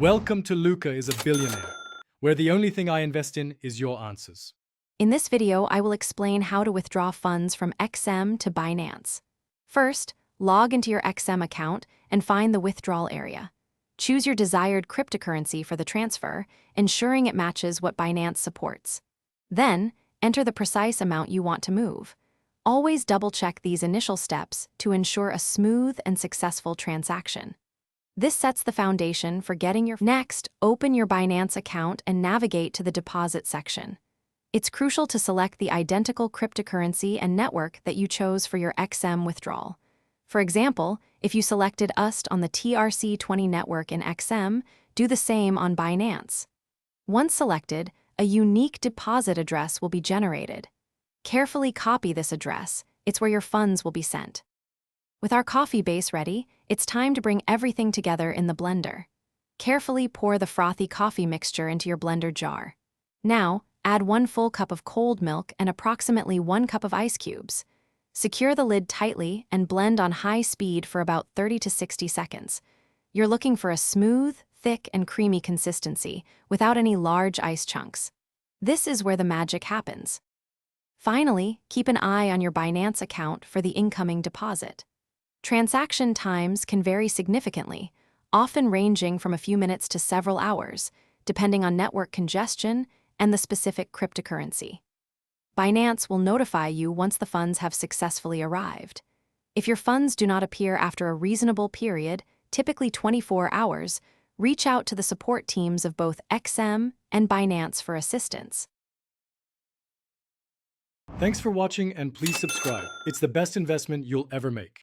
Welcome to Luca is a Billionaire, where the only thing I invest in is your answers. In this video, I will explain how to withdraw funds from XM to Binance. First, log into your XM account and find the withdrawal area. Choose your desired cryptocurrency for the transfer, ensuring it matches what Binance supports. Then, enter the precise amount you want to move. Always double-check these initial steps to ensure a smooth and successful transaction. This sets the foundation for getting your... Next, open your Binance account and navigate to the deposit section. It's crucial to select the identical cryptocurrency and network that you chose for your XM withdrawal. For example, if you selected UST on the TRC20 network in XM, do the same on Binance. Once selected, a unique deposit address will be generated. Carefully copy this address. It's where your funds will be sent. With our coffee base ready, it's time to bring everything together in the blender. Carefully pour the frothy coffee mixture into your blender jar. Now, add 1 full cup of cold milk and approximately 1 cup of ice cubes. Secure the lid tightly and blend on high speed for about 30 to 60 seconds. You're looking for a smooth, thick, and creamy consistency without any large ice chunks. This is where the magic happens. Finally, keep an eye on your Binance account for the incoming deposit. Transaction times can vary significantly, often ranging from a few minutes to several hours, depending on network congestion and the specific cryptocurrency. Binance will notify you once the funds have successfully arrived. If your funds do not appear after a reasonable period, typically 24 hours, reach out to the support teams of both XM and Binance for assistance. Thanks for watching and please subscribe. It's the best investment you'll ever make.